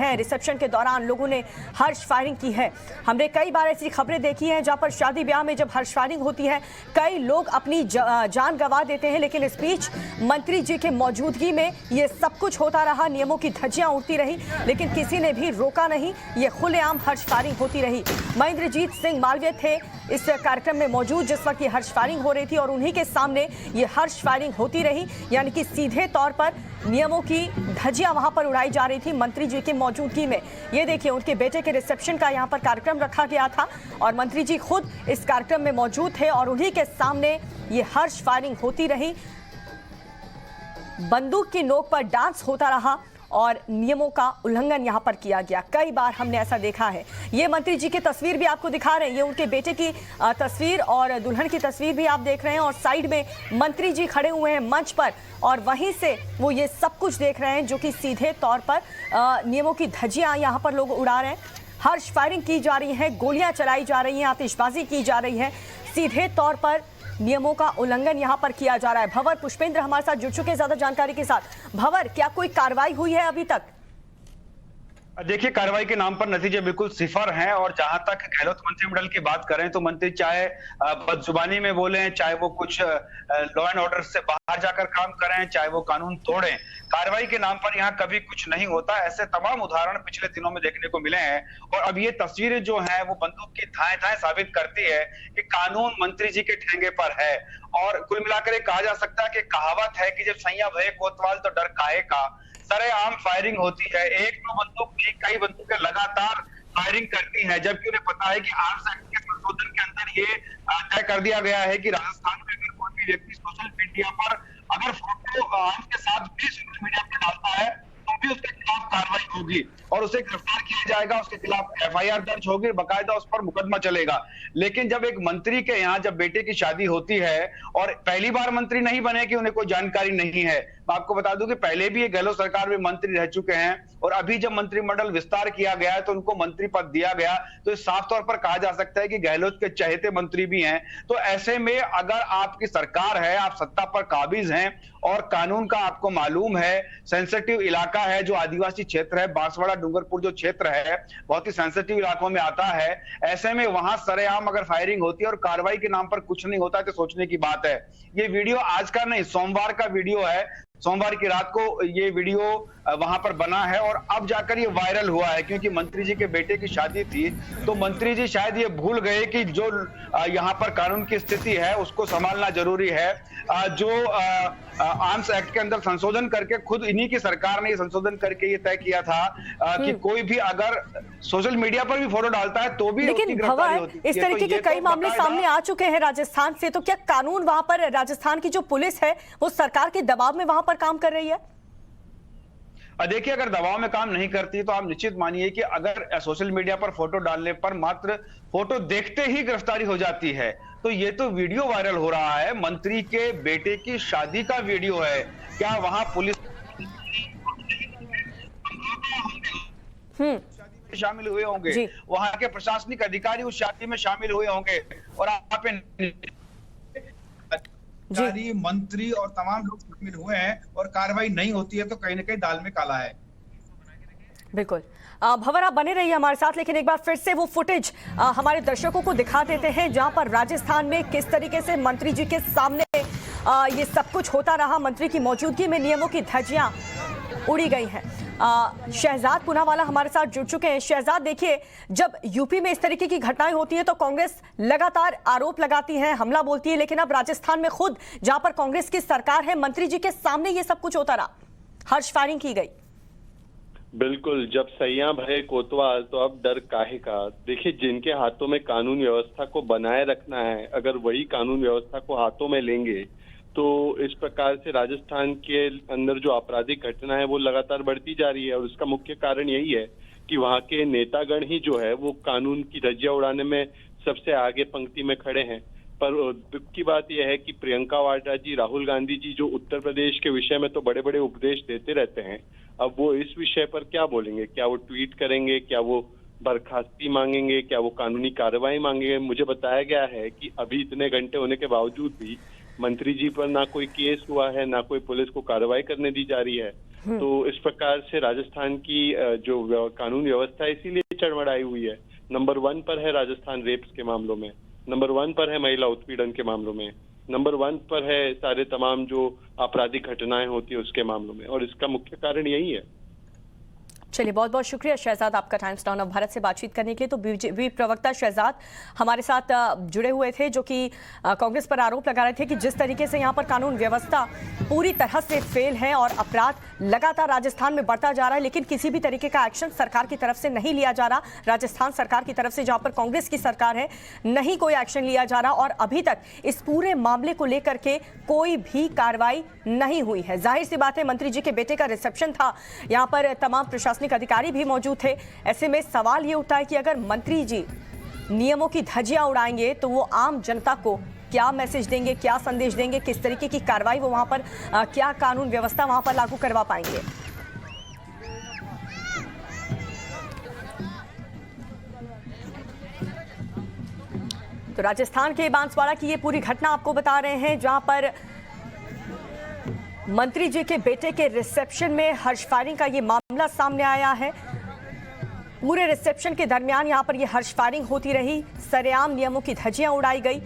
हैं। रिसेप्शन के दौरान लोगों ने हर्ष फायरिंग की है। हमने कई बार ऐसी खबरें देखी हैं जहां पर शादी ब्याह में जब हर्ष फायरिंग होती है कई लोग अपनी जान गंवा देते हैं, लेकिन इस बीच मंत्री जी के मौजूदगी में ये सब कुछ होता रहा, नियमों की धज्जियां उड़ती रही, लेकिन किसी ने भी रोका नहीं। ये खुलेआम हर्ष फायरिंग होती रही। महेंद्रजीत सिंह मालवीय थे इस कार्यक्रम में मौजूद जिस वक्त ये हर्ष फायरिंग हो रही थी और उन्हीं के सामने ये हर्ष फायरिंग होती रही, यानी कि सीधे तौर पर नियमों की धज्जियां वहां पर उड़ाई जा रही थी मंत्री जी की मौजूदगी में। ये देखिए उनके बेटे के रिसेप्शन का यहां पर कार्यक्रम रखा गया था और मंत्री जी खुद इस कार्यक्रम में मौजूद थे और उन्हीं के सामने ये हर्ष फायरिंग होती रही। बंदूक की नोक पर डांस होता रहा और नियमों का उल्लंघन यहां पर किया गया। कई बार हमने ऐसा देखा है। ये मंत्री जी की तस्वीर भी आपको दिखा रहे हैं, ये उनके बेटे की तस्वीर और दुल्हन की तस्वीर भी आप देख रहे हैं और साइड में मंत्री जी खड़े हुए हैं मंच पर और वहीं से वो ये सब कुछ देख रहे हैं जो कि सीधे तौर पर नियमों की धज्जियां यहां पर लोग उड़ा रहे हैं। हर्ष फायरिंग की जा रही है, गोलियां चलाई जा रही हैं, आतिशबाजी की जा रही है, सीधे तौर पर नियमों का उल्लंघन यहां पर किया जा रहा है। भंवर पुष्पेंद्र हमारे साथ जुड़ चुके हैं ज्यादा जानकारी के साथ। भंवर, क्या कोई कार्रवाई हुई है अभी तक? देखिए, कार्रवाई के नाम पर नतीजे बिल्कुल सिफर हैं और जहां तक गहलोत मंत्रिमंडल की बात करें तो मंत्री चाहे बदजुबानी में बोले, चाहे वो कुछ लॉ एंड ऑर्डर से बाहर जाकर काम करें, चाहे वो कानून तोड़ें, कार्रवाई के नाम पर यहाँ कभी कुछ नहीं होता। ऐसे तमाम उदाहरण पिछले दिनों में देखने को मिले हैं और अब ये तस्वीरें जो है वो बंदूक की धाएं धाएं साबित करती है कि कानून मंत्री जी के ठेंगे पर है। और कुल मिलाकर ये कहा जा सकता है कि कहावत है कि जब सैया भये कोतवाल तो डर काहे का। सरेआम फायरिंग होती है, एक दो बंदूक नहीं कई बंदूकें लगातार फायरिंग करती हैं, जबकि उन्हें पता है कि आर्म्स एक्ट के संशोधन के अंदर ये तय कर दिया गया है कि राजस्थान में अगर कोई भी व्यक्ति सोशल मीडिया पर अगर फोटो आर्म्स के साथ भी सोशल मीडिया पर डालता है तो भी उसके खिलाफ कार्रवाई होगी और उसे गिरफ्तार किया जाएगा, उसके खिलाफ एफआईआर दर्ज होगी, बाकायदा उस पर मुकदमा चलेगा। लेकिन जब एक मंत्री के यहाँ जब बेटे की शादी होती है और पहली बार मंत्री नहीं बने कि उन्हें कोई जानकारी नहीं है, मैं आपको बता दूं कि पहले भी ये गहलोत सरकार में मंत्री रह चुके हैं और अभी जब मंत्रिमंडल विस्तार किया गया है तो उनको मंत्री पद दिया गया, तो इस साफ तौर पर कहा जा सकता है कि गहलोत के चहेते मंत्री भी हैं। तो ऐसे में अगर आपकी सरकार है, आप सत्ता पर काबिज हैं और कानून का आपको मालूम है, सेंसिटिव इलाका है जो आदिवासी क्षेत्र है, बांसवाड़ा डूंगरपुर जो क्षेत्र है बहुत ही सेंसिटिव इलाकों में आता है, ऐसे में वहां सरेआम अगर फायरिंग होती है और कार्रवाई के नाम पर कुछ नहीं होता तो सोचने की बात है। ये वीडियो आज का नहीं, सोमवार का वीडियो है। सोमवार की रात को ये वीडियो वहां पर बना है और अब जाकर ये वायरल हुआ है क्योंकि मंत्री जी के बेटे की शादी थी तो मंत्री जी शायद ये भूल गए कि जो यहाँ पर कानून की स्थिति है उसको संभालना जरूरी है। जो आर्म्स एक्ट के अंदर संशोधन करके खुद इन्हीं की सरकार ने संशोधन करके ये तय किया था कि कोई भी अगर सोशल मीडिया पर भी फोटो डालता है तो भी लेकिन भंवर, इस तरीके के कई मामले सामने आ चुके हैं राजस्थान से, तो क्या कानून वहां पर राजस्थान की जो पुलिस है वो सरकार के दबाव में वहां पर काम कर रही है? देखिए, अगर दबाव में काम नहीं करती तो आप निश्चित मानिए कि अगर सोशल मीडिया पर फोटो डालने पर मात्र फोटो देखते ही गिरफ्तारी हो जाती है, तो ये तो वीडियो वायरल हो रहा है, मंत्री के बेटे की शादी का वीडियो है। क्या वहां पुलिस शामिल हुए होंगे, वहां के प्रशासनिक अधिकारी उस शादी में शामिल हुए होंगे और आप मंत्री और तमाम लोग शामिल हुए हैं और कार्रवाई नहीं होती है तो कहीं ना कहीं दाल में काला है। बिल्कुल भंवर, आप बने रहिए हमारे साथ, लेकिन एक बार फिर से वो फुटेज हमारे दर्शकों को दिखा देते हैं जहां पर राजस्थान में किस तरीके से मंत्री जी के सामने ये सब कुछ होता रहा। मंत्री की मौजूदगी में नियमों की धज्जियां उड़ी गई हैं। शहजाद पूनावाला हमारे साथ जुड़ चुके हैं। शहजाद, देखिए, जब यूपी में इस तरीके की घटनाएं होती हैं तो कांग्रेस लगातार आरोप लगाती है, हमला बोलती है, लेकिन अब राजस्थान में खुद जहां पर कांग्रेस की सरकार है मंत्री जी के सामने ये सब कुछ होता रहा, हर्ष फायरिंग की गई। बिल्कुल, जब सैया भये कोतवाल तो अब डर काहे का। देखिए, जिनके हाथों में कानून व्यवस्था को बनाए रखना है, अगर वही कानून व्यवस्था को हाथों में लेंगे तो इस प्रकार से राजस्थान के अंदर जो आपराधिक घटना है वो लगातार बढ़ती जा रही है और उसका मुख्य कारण यही है कि वहाँ के नेतागण ही जो है वो कानून की धज्जियां उड़ाने में सबसे आगे पंक्ति में खड़े हैं। पर दुख की बात यह है कि प्रियंका वाड्रा जी, राहुल गांधी जी जो उत्तर प्रदेश के विषय में तो बड़े बड़े उपदेश देते रहते हैं, अब वो इस विषय पर क्या बोलेंगे? क्या वो ट्वीट करेंगे? क्या वो बर्खास्ती मांगेंगे? क्या वो कानूनी कार्रवाई मांगेंगे? मुझे बताया गया है कि अभी इतने घंटे होने के बावजूद भी मंत्री जी पर ना कोई केस हुआ है, ना कोई पुलिस को कार्रवाई करने दी जा रही है। तो इस प्रकार से राजस्थान की जो कानून व्यवस्था है इसीलिए चरमराई हुई है। नंबर 1 पर है राजस्थान रेप्स के मामलों में, नंबर 1 पर है महिला उत्पीड़न के मामलों में, नंबर 1 पर है सारे तमाम जो आपराधिक घटनाएं होती है उसके मामलों में, और इसका मुख्य कारण यही है। चलिए, बहुत बहुत शुक्रिया शहजाद आपका टाइम्स नाउ ऑफ भारत से बातचीत करने के लिए। तो बीजेपी प्रवक्ता शहजाद हमारे साथ जुड़े हुए थे, जो कि कांग्रेस पर आरोप लगा रहे थे कि जिस तरीके से यहाँ पर कानून व्यवस्था पूरी तरह से फेल है और अपराध लगातार राजस्थान में बढ़ता जा रहा है, लेकिन किसी भी तरीके का एक्शन सरकार की तरफ से नहीं लिया जा रहा। राजस्थान सरकार की तरफ से, जहाँ पर कांग्रेस की सरकार है, नहीं कोई एक्शन लिया जा रहा और अभी तक इस पूरे मामले को लेकर के कोई भी कार्रवाई नहीं हुई है। जाहिर सी बात है, मंत्री जी के बेटे का रिसेप्शन था, यहाँ पर तमाम प्रशासनिक अधिकारी भी मौजूद थे। ऐसे में सवाल ये उठता है कि अगर मंत्री जी नियमों की धज्जियां उड़ाएंगे तो वो आम जनता को क्या मैसेज देंगे, क्या संदेश देंगे, किस तरीके की कार्रवाई वो वहां पर क्या कानून व्यवस्था वहां पर लागू करवा पाएंगे। तो राजस्थान के बांसवाड़ा की ये पूरी घटना आपको बता रहे हैं, जहां पर मंत्री जी के बेटे के रिसेप्शन में हर्ष फायरिंग का ये मामला सामने आया है। पूरे रिसेप्शन के दरमियान यहां पर ये हर्ष फायरिंग होती रही, सरेआम नियमों की धज्जियां उड़ाई गई।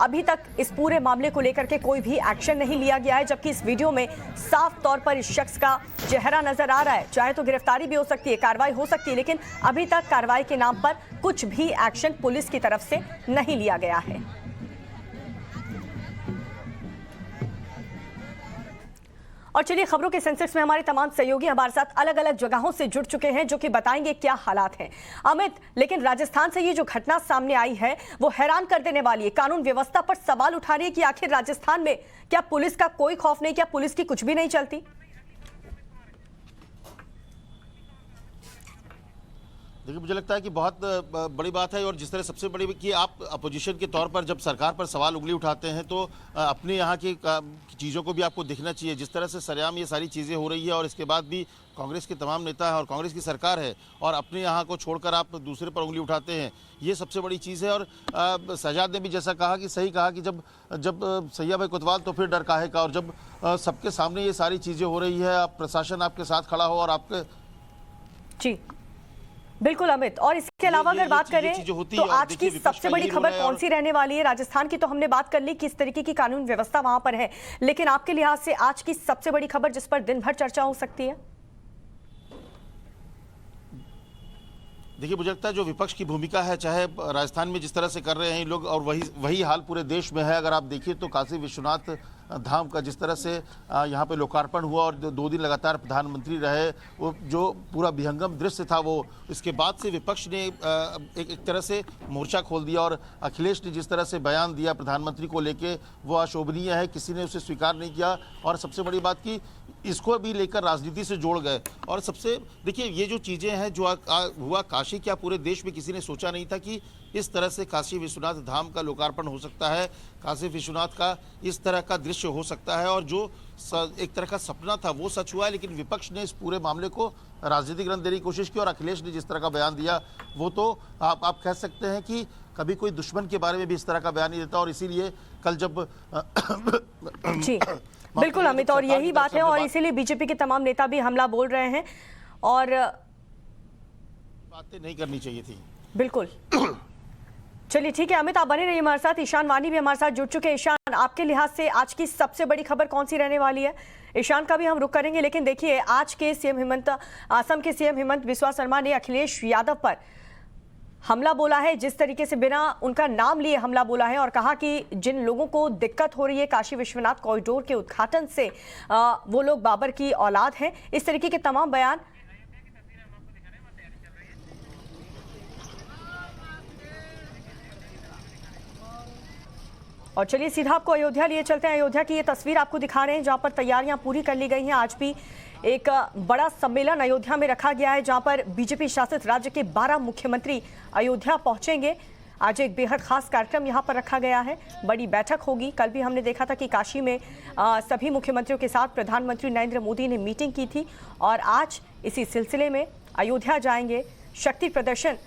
अभी तक इस पूरे मामले को लेकर के कोई भी एक्शन नहीं लिया गया है, जबकि इस वीडियो में साफ तौर पर इस शख्स का चेहरा नजर आ रहा है। चाहे तो गिरफ्तारी भी हो सकती है, कार्रवाई हो सकती है, लेकिन अभी तक कार्रवाई के नाम पर कुछ भी एक्शन पुलिस की तरफ से नहीं लिया गया है। और चलिए, खबरों के सेंसेक्स में हमारे तमाम सहयोगी हमारे साथ अलग अलग जगहों से जुड़ चुके हैं, जो कि बताएंगे क्या हालात हैं। अमित, लेकिन राजस्थान से ये जो घटना सामने आई है वो हैरान कर देने वाली है। कानून व्यवस्था पर सवाल उठा रही है कि आखिर राजस्थान में क्या पुलिस का कोई खौफ नहीं, क्या पुलिस की कुछ भी नहीं चलती? देखिए, मुझे लगता है कि बहुत बड़ी बात है, और जिस तरह सबसे बड़ी कि आप अपोजिशन के तौर पर जब सरकार पर सवाल उंगली उठाते हैं तो अपने यहाँ की चीज़ों को भी आपको देखना चाहिए। जिस तरह से सरेआम ये सारी चीज़ें हो रही है और इसके बाद भी कांग्रेस के तमाम नेता हैं और कांग्रेस की सरकार है, और अपने यहाँ को छोड़कर आप दूसरे पर उंगली उठाते हैं, ये सबसे बड़ी चीज़ है। और शहजाद ने भी जैसा कहा कि सही कहा कि जब सैया भाई कोतवाल तो फिर डर काहे का, और जब सबके सामने ये सारी चीज़ें हो रही है, आप प्रशासन आपके साथ खड़ा हो और आपके जी बिल्कुल अमित। और इसके अलावा अगर बात करें तो आज की सबसे बड़ी खबर कौन सी रहने वाली है? राजस्थान की तो हमने बात कर ली, किस तरीके की कानून व्यवस्था वहां पर है, लेकिन आपके लिहाज से आज की सबसे बड़ी खबर जिस पर दिन भर चर्चा हो सकती है? देखिए, मुझे लगता है जो विपक्ष की भूमिका है, चाहे राजस्थान में जिस तरह से कर रहे हैं लोग, और वही हाल पूरे देश में है। अगर आप देखिए तो काशी विश्वनाथ धाम का जिस तरह से यहाँ पे लोकार्पण हुआ और 2 दिन लगातार प्रधानमंत्री रहे, वो जो पूरा विहंगम दृश्य था, वो इसके बाद से विपक्ष ने एक तरह से मोर्चा खोल दिया। और अखिलेश ने जिस तरह से बयान दिया प्रधानमंत्री को लेके, वो अशोभनीय है, किसी ने उसे स्वीकार नहीं किया। और सबसे बड़ी बात की इसको भी लेकर राजनीति से जोड़ गए। और सबसे देखिए, ये जो चीज़ें हैं जो हुआ काशी, क्या पूरे देश में किसी ने सोचा नहीं था कि इस तरह से काशी विश्वनाथ धाम का लोकार्पण हो सकता है, काशी विश्वनाथ का इस तरह का दृश्य हो सकता है। और जो एक तरह का सपना था वो सच हुआ है, लेकिन विपक्ष ने इस पूरे मामले को राजनीतिक रंग देने की कोशिश की। और अखिलेश ने जिस तरह का बयान दिया, वो तो आप कह सकते हैं कि कभी कोई दुश्मन के बारे में भी इस तरह का बयान नहीं देता। और इसीलिए कल जब जी बिल्कुल अमित, और यही बात है, और इसीलिए बीजेपी के तमाम नेता भी हमला बोल रहे हैं और बातें नहीं करनी चाहिए थी। बिल्कुल। चलिए ठीक है अमित, आप बने रहिए हमारे साथ। ईशान वानी भी हमारे साथ जुड़ चुके हैं। ईशान, आपके लिहाज से आज की सबसे बड़ी खबर कौन सी रहने वाली है? ईशान का भी हम रुख करेंगे, लेकिन देखिए, आज के असम के सीएम हिमंत बिस्वा शर्मा ने अखिलेश यादव पर हमला बोला है, जिस तरीके से बिना उनका नाम लिए हमला बोला है, और कहा कि जिन लोगों को दिक्कत हो रही है काशी विश्वनाथ कॉरिडोर के उद्घाटन से, वो लोग बाबर की औलाद हैं। इस तरीके के तमाम बयान और चलिए सीधा आपको अयोध्या लिए चलते हैं। अयोध्या की ये तस्वीर आपको दिखा रहे हैं, जहां पर तैयारियां पूरी कर ली गई हैं। आज भी एक बड़ा सम्मेलन अयोध्या में रखा गया है, जहां पर बीजेपी शासित राज्य के 12 मुख्यमंत्री अयोध्या पहुंचेंगे। आज एक बेहद खास कार्यक्रम यहां पर रखा गया है, बड़ी बैठक होगी। कल भी हमने देखा था कि काशी में सभी मुख्यमंत्रियों के साथ प्रधानमंत्री नरेंद्र मोदी ने मीटिंग की थी, और आज इसी सिलसिले में अयोध्या जाएंगे। शक्ति प्रदर्शन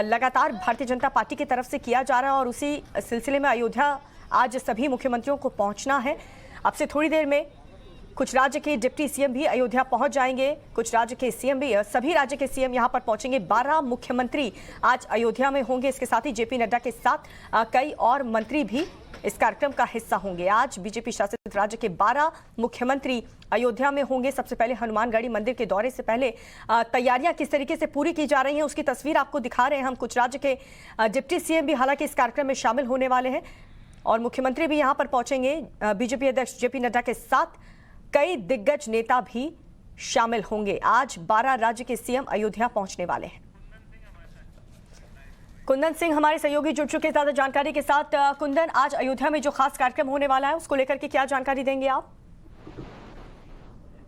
लगातार भारतीय जनता पार्टी की तरफ से किया जा रहा है, और उसी सिलसिले में अयोध्या आज सभी मुख्यमंत्रियों को पहुंचना है। अब से थोड़ी देर में कुछ राज्य के डिप्टी सीएम भी अयोध्या पहुंच जाएंगे, कुछ राज्य के सीएम भी, सभी राज्य के सीएम यहां पर पहुंचेंगे। 12 मुख्यमंत्री आज अयोध्या में होंगे। इसके साथ ही जेपी नड्डा के साथ कई और मंत्री भी इस कार्यक्रम का हिस्सा होंगे। आज बीजेपी शासित राज्य के 12 मुख्यमंत्री अयोध्या में होंगे। सबसे पहले हनुमानगढ़ी मंदिर के दौरे से पहले तैयारियां किस तरीके से पूरी की जा रही हैं उसकी तस्वीर आपको दिखा रहे हैं हम। कुछ राज्य के डिप्टी सीएम भी हालांकि इस कार्यक्रम में शामिल होने वाले हैं और मुख्यमंत्री भी यहां पर पहुंचेंगे। बीजेपी अध्यक्ष जेपी नड्डा के साथ कई दिग्गज नेता भी शामिल होंगे। आज 12 राज्य के सीएम अयोध्या पहुंचने वाले हैं। कुंदन सिंह हमारे सहयोगी जुड़ चुके हैं ज्यादा जानकारी के साथ। कुंदन, आज अयोध्या में जो खास कार्यक्रम होने वाला है उसको लेकर के क्या जानकारी देंगे आप?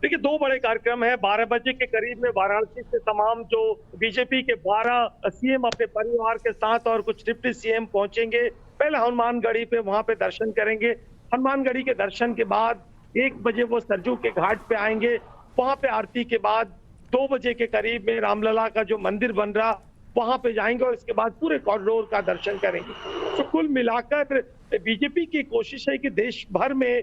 देखिए, 2 बड़े कार्यक्रम है। 12 बजे के करीब में वाराणसी से तमाम जो बीजेपी के 12 सीएम अपने परिवार के साथ और कुछ डिप्टी सीएम पहुंचेंगे। पहले हनुमानगढ़ी पे वहां पे दर्शन करेंगे। हनुमानगढ़ी के दर्शन के बाद 1 बजे वो सरजू के घाट पे आएंगे। वहां पे आरती के बाद 2 बजे के करीब में रामलला का जो मंदिर बन रहा वहां पे जाएंगे और इसके बाद पूरे कॉरिडोर का दर्शन करेंगे। तो कुल मिलाकर बीजेपी की कोशिश है कि देश भर में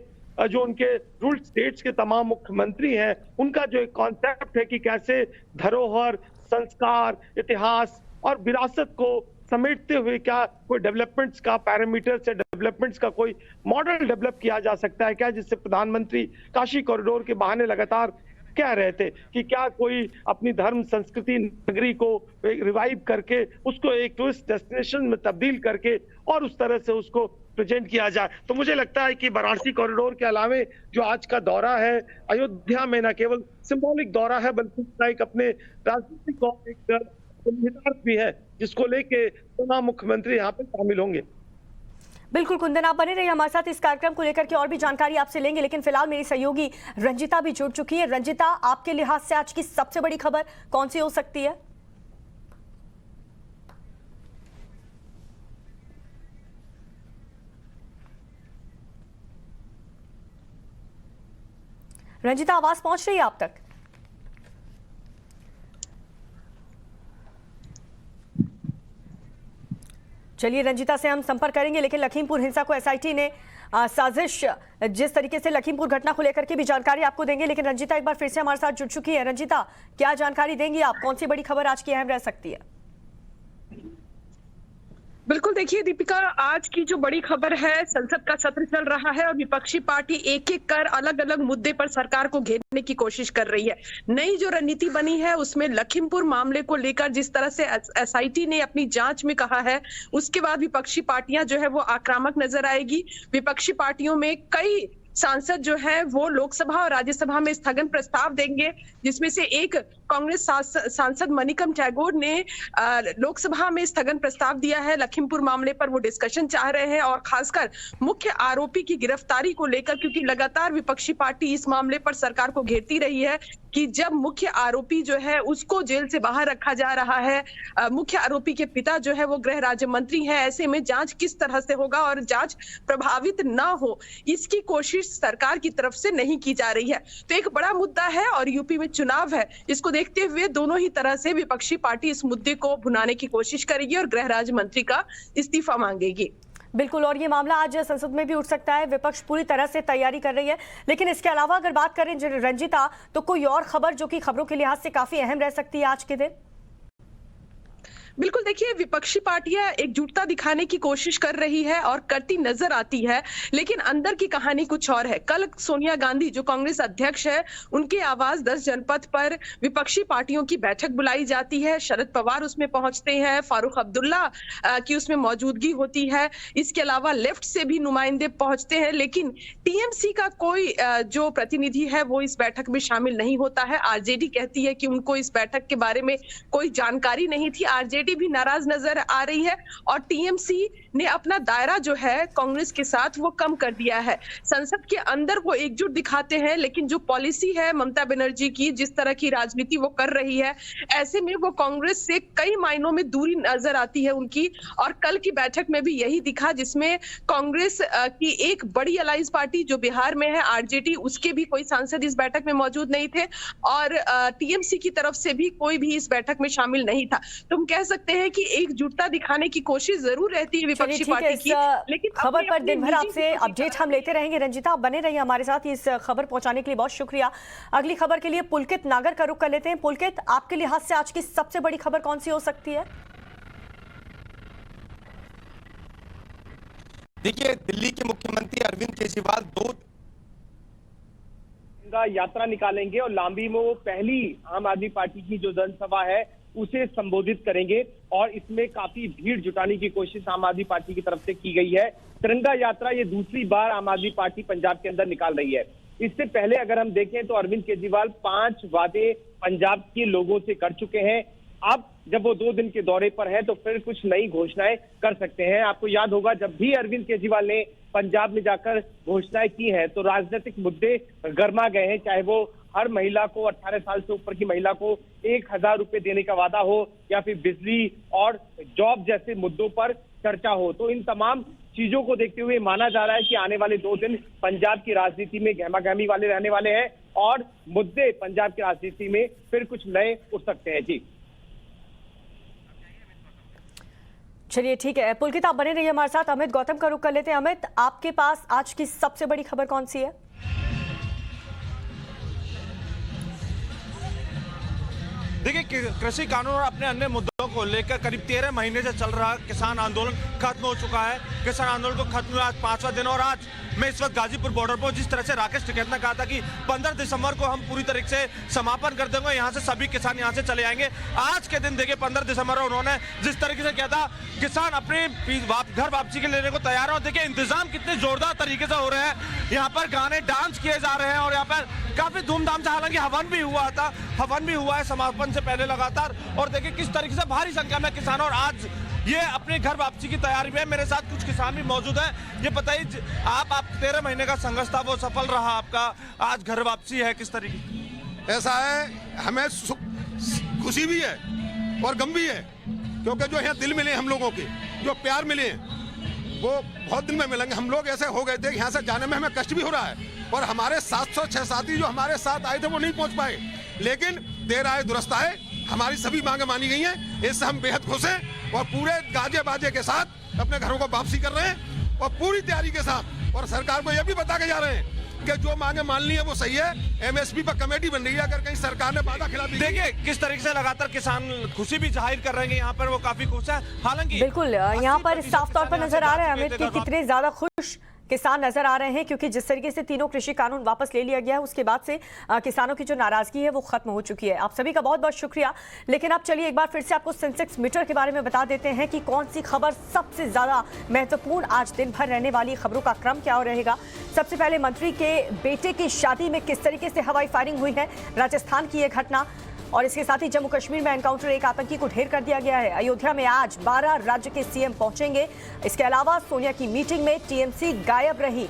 जो उनके रूल स्टेट्स के तमाम मुख्यमंत्री हैं उनका जो एक कॉन्सेप्ट है कि कैसे धरोहर, संस्कार, इतिहास और विरासत को समेटते हुए क्या कोई डेवलपमेंट्स का पैरामीटर्स या डेवलपमेंट्स का कोई मॉडल डेवलप किया जा सकता है क्या, जिससे प्रधानमंत्री काशी कॉरिडोर के बहाने लगातार कह रहे थे कि क्या कोई अपनी धर्म संस्कृति नगरी को रिवाइव करके उसको एक टूरिस्ट डेस्टिनेशन में तब्दील करके और उस तरह से उसको प्रेजेंट किया जाए। तो मुझे लगता है कि वाराणसी कॉरिडोर के अलावे जो आज का दौरा है अयोध्या में न केवल सिंबॉलिक दौरा है बल्कि एक अपने राजनीतिक और एक निहितार्थ भी है जिसको लेके तमाम मुख्यमंत्री यहाँ पे शामिल होंगे। बिल्कुल कुंदन, आप बने रहिए हमारे साथ। इस कार्यक्रम को लेकर के और भी जानकारी आपसे लेंगे, लेकिन फिलहाल मेरी सहयोगी रंजिता भी जुड़ चुकी है। रंजिता, आपके लिहाज से आज की सबसे बड़ी खबर कौन सी हो सकती है? रंजिता, आवाज पहुंच रही है आप तक? चलिए, रंजिता से हम संपर्क करेंगे, लेकिन लखीमपुर हिंसा को एसआईटी ने साजिश जिस तरीके से लखीमपुर घटना को लेकर के भी जानकारी आपको देंगे। लेकिन रंजिता एक बार फिर से हमारे साथ जुड़ चुकी है। रंजिता, क्या जानकारी देंगी आप? कौन सी बड़ी खबर आज की अहम रह सकती है? बिल्कुल, देखिए दीपिका, आज की जो बड़ी खबर है, संसद का सत्र चल रहा है और विपक्षी पार्टी एक एक कर अलग अलग मुद्दे पर सरकार को घेरने की कोशिश कर रही है। नई जो रणनीति बनी है उसमें लखीमपुर मामले को लेकर जिस तरह से एसआईटी ने अपनी जांच में कहा है, उसके बाद विपक्षी पार्टियां जो है वो आक्रामक नजर आएगी। विपक्षी पार्टियों में कई सांसद जो है वो लोकसभा और राज्यसभा में स्थगन प्रस्ताव देंगे, जिसमें से एक कांग्रेस सांसद मणिकम टैगोर ने लोकसभा में स्थगन प्रस्ताव दिया है। लखीमपुर मामले पर वो डिस्कशन चाह रहे हैं और खासकर मुख्य आरोपी की गिरफ्तारी को लेकर, क्योंकि लगातार विपक्षी पार्टी इस मामले पर सरकार को घेरती रही है कि जब मुख्य आरोपी जो है उसको जेल से बाहर रखा जा रहा है, मुख्य आरोपी के पिता जो है वो गृह राज्य मंत्री हैं, ऐसे में जांच किस तरह से होगा और जांच प्रभावित ना हो, इसकी कोशिश सरकार की तरफ से नहीं की जा रही है। तो एक बड़ा मुद्दा है और यूपी में चुनाव है, इसको देखते हुए दोनों ही तरह से विपक्षी पार्टी इस मुद्दे को भुनाने की कोशिश करेगी और गृह राज्य मंत्री का इस्तीफा मांगेगी। बिल्कुल, और ये मामला आज संसद में भी उठ सकता है। विपक्ष पूरी तरह से तैयारी कर रही है। लेकिन इसके अलावा अगर बात करें रंजिता, तो कोई और खबर जो कि खबरों के लिहाज से काफी अहम रह सकती है आज के दिन? बिल्कुल, देखिए विपक्षी पार्टियां एकजुटता दिखाने की कोशिश कर रही है और करती नजर आती है, लेकिन अंदर की कहानी कुछ और है। कल सोनिया गांधी जो कांग्रेस अध्यक्ष है, उनके आवास 10 जनपद पर विपक्षी पार्टियों की बैठक बुलाई जाती है। शरद पवार उसमें पहुंचते हैं, फारूक अब्दुल्ला की उसमें मौजूदगी होती है। इसके अलावा लेफ्ट से भी नुमाइंदे पहुंचते हैं, लेकिन टीएमसी का कोई जो प्रतिनिधि है वो इस बैठक में शामिल नहीं होता है। आरजेडी कहती है कि उनको इस बैठक के बारे में कोई जानकारी नहीं थी। आरजेडी भी नाराज नजर आ रही है और टीएमसी ने अपना दायरा जो है कांग्रेस के साथ वो कम कर दिया है। संसद के अंदर वो एकजुट दिखाते हैं, लेकिन जो पॉलिसी है ममता बनर्जी की, जिस तरह की राजनीति वो कर रही है, ऐसे में वो कांग्रेस से कई मायनों में दूरी नजर आती है उनकी। और कल की बैठक में भी यही दिखा, जिसमें कांग्रेस की एक बड़ी अलायंस पार्टी जो बिहार में है आरजेडी, उसके भी कोई सांसद इस बैठक में मौजूद नहीं थे और टीएमसी की तरफ से भी कोई भी इस बैठक में शामिल नहीं था। तुम कह सकते हैं कि एकजुटता दिखाने की कोशिश जरूर रहती है विपक्षी पार्टी की, लेकिन खबर पर दिन भर आपसे अपडेट हम लेते रहेंगे। रंजिता, आप बने रहिए हमारे साथ, इस खबर पहुंचाने के लिए बहुत शुक्रिया। अगली खबर के लिए पुलकित नागर का रुख कर लेते हैं। पुलकित, आपके लिहाज से आज की सबसे बड़ी खबर कौन सी हो सकती है? देखिए, दिल्ली के मुख्यमंत्री अरविंद केजरीवाल 2 यात्रा निकालेंगे और लांबी में वो पहली आम आदमी पार्टी की जो जनसभा है उसे संबोधित करेंगे और इसमें काफी भीड़ जुटाने की कोशिश आम आदमी पार्टी की तरफ से की गई है। तिरंगा यात्रा ये दूसरी बार आम आदमी पार्टी पंजाब के अंदर निकाल रही है। इससे पहले अगर हम देखें तो अरविंद केजरीवाल 5 वादे पंजाब के लोगों से कर चुके हैं। अब जब वो 2 दिन के दौरे पर है तो फिर कुछ नई घोषणाएं कर सकते हैं। आपको याद होगा जब भी अरविंद केजरीवाल ने पंजाब में जाकर घोषणाएं की है तो राजनीतिक मुद्दे गर्मा गए हैं, चाहे वो हर महिला को, 18 साल से ऊपर की महिला को 1000 रुपए देने का वादा हो या फिर बिजली और जॉब जैसे मुद्दों पर चर्चा हो। तो इन तमाम चीजों को देखते हुए माना जा रहा है कि आने वाले 2 दिन पंजाब की राजनीति में गहमागहमी वाले रहने वाले हैं और मुद्दे पंजाब की राजनीति में फिर कुछ नए उठ सकते हैं। जी चलिए ठीक है, पुलकित आप बने रहिए हमारे साथ। अमित गौतम का रुख कर लेते हैं। अमित, आपके पास आज की सबसे बड़ी खबर कौन सी है? देखिए, कृषि कानून और अपने अन्य मुद्दों को लेकर करीब 13 महीने से चल रहा किसान आंदोलन खत्म हो चुका है। किसान आंदोलन को खत्म हुआ आज 5वां दिन और आज मैं इस वक्त गाजीपुर बॉर्डर पर, जिस तरह से राकेश टिकैत ने कहा था कि 15 दिसंबर को हम पूरी तरीके से समापन कर देंगे, यहाँ से सभी किसान यहाँ से चले आएंगे। आज के दिन देखिए 15 दिसंबर उन्होंने जिस तरीके से किया था, किसान अपने घर वापसी के लेने को तैयार है और देखिए इंतजाम कितने जोरदार तरीके से हो रहे हैं। यहाँ पर गाने डांस किए जा रहे हैं और यहाँ पर काफी धूमधाम से, हालांकि हवन भी हुआ था, हवन भी हुआ है समापन से पहले लगातार। और देखिए किस तरीके से भारी संख्या में किसान और आज ये अपने घर वापसी की तैयारी में। मेरे साथ कुछ किसान भी मौजूद हैं। ये बताइए, आप 13 महीने का संघर्ष था वो सफल रहा आपका, आज घर वापसी है, किस तरीके? ऐसा है, हमें खुशी भी है और गम भी है, क्योंकि जो यहाँ दिल मिले हम लोगों के, जो प्यार मिले हैं वो बहुत दिन में मिलेंगे। हम लोग ऐसे हो गए थे यहाँ से जाने में हमें कष्ट भी हो रहा है और हमारे 706 साथी जो हमारे साथ आए थे वो नहीं पहुंच पाए, लेकिन देर आए दुरुस्त आए, हमारी सभी मांगे मानी गई हैं। इससे हम बेहद खुश हैं और पूरे गाजे बाजे के साथ अपने घरों को वापसी कर रहे हैं और पूरी तैयारी के साथ। और सरकार को यह भी बता के जा रहे हैं कि जो मांगे मान ली है वो सही है। एमएसपी पर कमेटी बन रही है, अगर कहीं सरकार ने वादा खिलाफ देखिए किस तरीके से लगातार किसान खुशी भी जाहिर कर रहे हैं, यहाँ पर वो काफी खुश है। हालांकि बिल्कुल यहाँ पर साफ तौर पर नजर आ रहा है अमित कि कितने ज्यादा खुश किसान नजर आ रहे हैं, क्योंकि जिस तरीके से तीनों कृषि कानून वापस ले लिया गया है उसके बाद से किसानों की जो नाराजगी है वो खत्म हो चुकी है। आप सभी का बहुत बहुत शुक्रिया। लेकिन अब चलिए एक बार फिर से आपको सेंसेक्स मीटर के बारे में बता देते हैं कि कौन सी खबर सबसे ज्यादा महत्वपूर्ण आज दिन भर रहने वाली खबरों का क्रम क्या रहेगा। सबसे पहले मंत्री के बेटे की शादी में किस तरीके से हवाई फायरिंग हुई है, राजस्थान की यह घटना, और इसके साथ ही जम्मू कश्मीर में एनकाउंटर, एक आतंकी को ढेर कर दिया गया है। अयोध्या में आज 12 राज्य के सीएम पहुंचेंगे। इसके अलावा सोनिया की मीटिंग में टीएमसी गायब रही।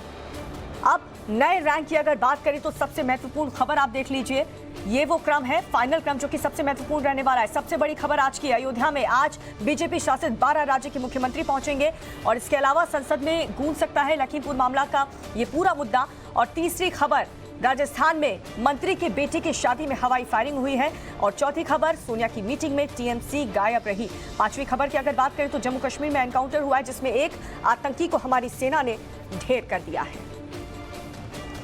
अब नए रैंक की अगर बात करें तो सबसे महत्वपूर्ण खबर आप देख लीजिए, ये वो क्रम है, फाइनल क्रम जो कि सबसे महत्वपूर्ण रहने वाला है। सबसे बड़ी खबर आज की, अयोध्या में आज बीजेपी शासित 12 राज्य के मुख्यमंत्री पहुंचेंगे और इसके अलावा संसद में गूंज सकता है लखीमपुर मामला का ये पूरा मुद्दा। और तीसरी खबर, राजस्थान में मंत्री के बेटे की शादी में हवाई फायरिंग हुई है। और चौथी खबर, सोनिया की मीटिंग में टीएमसी गायब रही। पांचवी खबर की अगर बात करें तो जम्मू कश्मीर में एनकाउंटर हुआ है जिसमें एक आतंकी को हमारी सेना ने ढेर कर दिया है।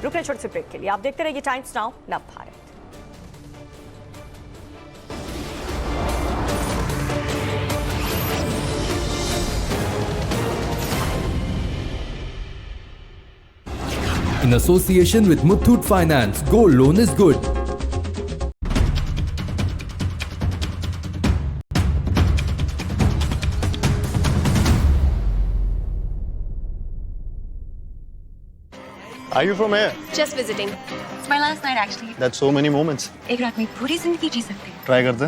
रुकने छोटे से ब्रेक के लिए आप देखते रहिए टाइम्स नाउ नव Bharat. In association with Muthoot Finance, gold loan is good. Are you from here? Just visiting. It's my last night actually. That's so many moments. एक रात में पूरी जिंदगी जी सकते हैं। Try करते।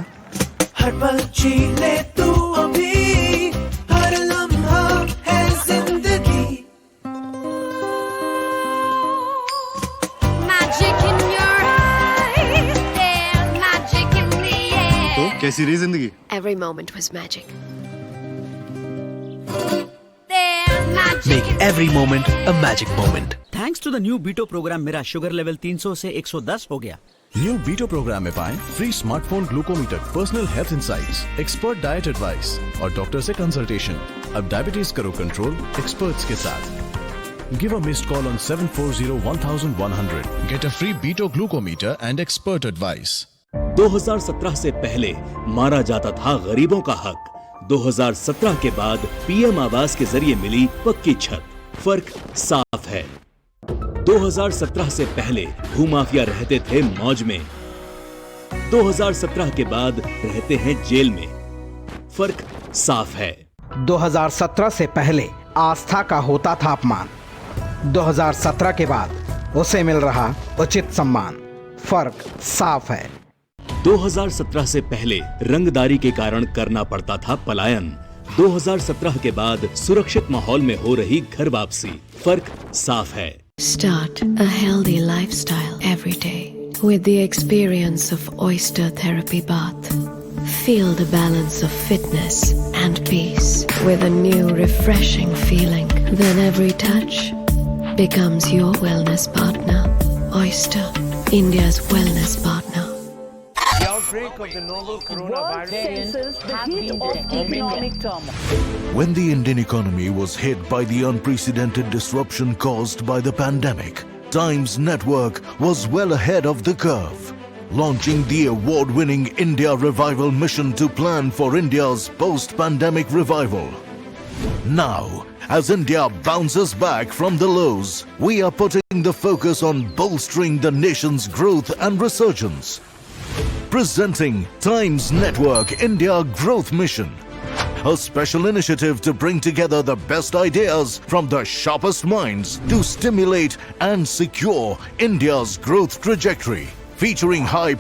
हर पल जी ले तू अभी, हर लम्हा है जिंदगी। Magic in your eyes, there's magic in the air. तो कैसी रही जिंदगी? Every moment was magic. There's magic. Make every moment a magic moment. Thanks to the new BeatO program मेरा शुगर लेवल 300 से 110 हो गया। न्यू बीटो प्रोग्राम में पाएं free smartphone glucometer, personal health insights, expert diet advice और डॉक्टर से consultation. अब diabetes करो कंट्रोल एक्सपर्ट्स के साथ। Give a missed call on 740-1100. Get a free BeatO glucometer and expert advice. 2017 से पहले मारा जाता था गरीबों का हक। 2017 के बाद पीएम आवास के जरिए मिली पक्की छत। फर्क साफ है। 2017 से पहले भूमाफिया रहते थे मौज में, 2017 के बाद रहते हैं जेल में। फर्क साफ है। 2017 से पहले आस्था का होता था अपमान, 2017 के बाद उसे मिल रहा उचित सम्मान। फर्क साफ है। 2017 से पहले रंगदारी के कारण करना पड़ता था पलायन, 2017 के बाद सुरक्षित माहौल में हो रही घर वापसी। फर्क साफ है। Start a healthy lifestyle every day with the experience of Oyster Therapy Bath. Feel the balance of fitness and peace with a new refreshing feeling. Then every touch becomes your wellness partner. Oyster, India's wellness partner. The outbreak of the novel coronavirus Senses the heat of economic turmoil. When the Indian economy was hit by the unprecedented disruption caused by the pandemic, Times Network was well ahead of the curve, launching the award-winning India Revival Mission to plan for India's post-pandemic revival. Now, as India bounces back from the lows, we are putting the focus on bolstering the nation's growth and resurgence. Presenting Times Network India Growth Mission, a special initiative to bring together the best ideas from the sharpest minds to stimulate and secure India's growth trajectory, featuring high